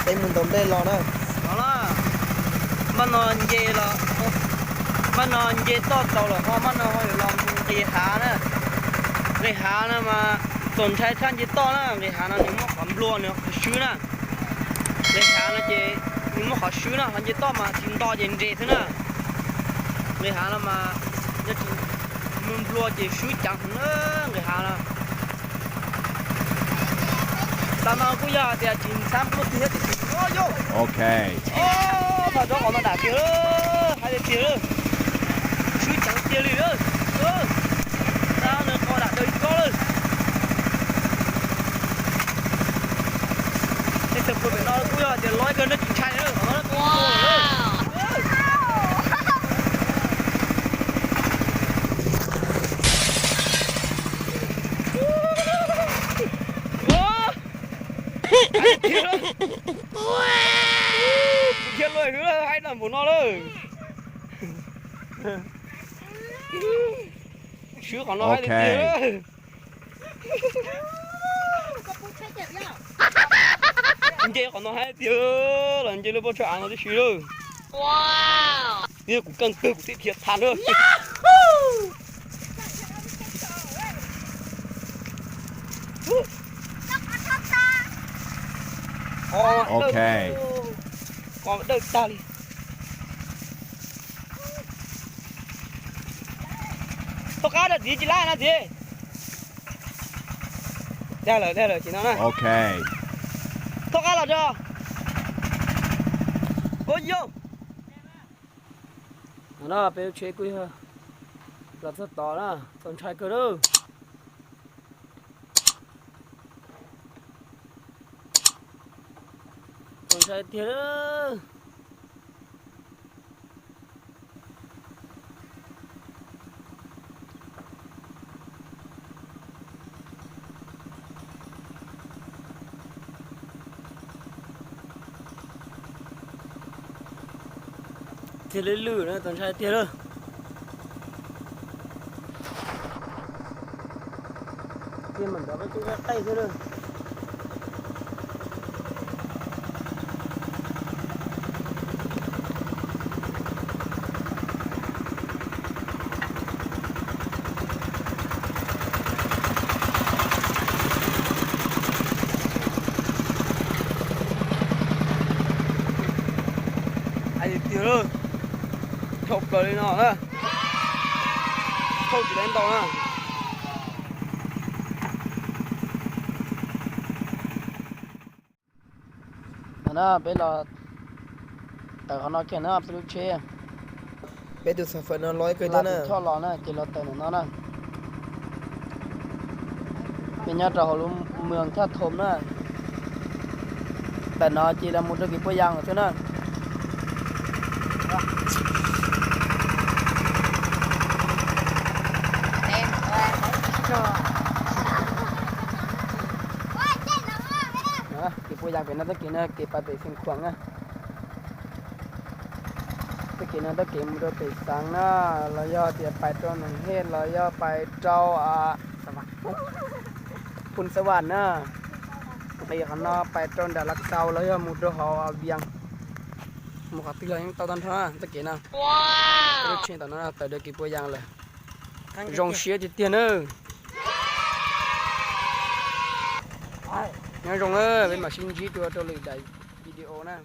đây mình tôm đây lò nữa đó là mà nó dê là mà nó dê to tàu là họ mà nó hơi lòng cái há nè mà tồn tại thân dê to nè cái há nó những món cầm luôn nữa xứ nè cái há nó dê những món họ xứ nè hắn dê to mà chín to dê dê thế nè cái há nó mà nó mình luôn dê xứ chẳng nữa cái há nó ta mà cũng giờ thì chín sáng lúc thì hết thì vô Okay. mà đó còn nó đã tiêu nữa hai tiêu nữa chứ chẳng tiêu gì nữa sao nữa con đã đời con luôn cái sự của nó cũng giờ thì nói cái nó chỉnh chạy nữa kia lời hứa hay là muốn nó thôi chứ còn nó hay tiền nữa anh chơi còn nó hay tiền là anh chơi nó bao trọn nó chứ đâu wow kia cũng cần từ cũng thiệt thà nữa Okay. Còn đợi ta đi. Tôi cá được gì chỉ lại là gì? Đây rồi chị nói này. Okay. Tôi cá là cho. Ôi vô. Nó béo chế quý ha. Là rất to đó, con trai cơ đó. Con trai thiệt đó. Thiệt lấy lử nữa, con trai thiệt đó. Tiền mình đó cái chú tay thế thôi. Ai tiêu rồi, thọc cờ lên nó nữa, thọc chỉ lên tàu nữa. Nó bây giờ tàu nó kia nó bị chế, bây giờ sản phẩm nó lói cái đó nè cho lò nè, chỉ là tàu nó nè, bây giờ trâu luôn mường thắt thôm nè,แต่nó chỉ là một cái bôi giang thôi nè. Cái bôi giang phải nó tất kia nó cái phải sinh khoáng á, tất kia nó tất kia một đôi sáng á, là do thì phải trâu nông hết, là do phải trâu phunสวรรค์นะไอ้ข้างนอกไปจนเดือดรักเตาแล้วยังมุดหอเบียงมุขตีเลยยังเตาตอนท่าตะกี้นะว้าวรถเชียงตอนนั้นแต่เด็กกี่ปัวยางเลยรองเชียจิตเตียนงั้นรองเป็นมาชินจีตัวเลยได้วิดีโอนะ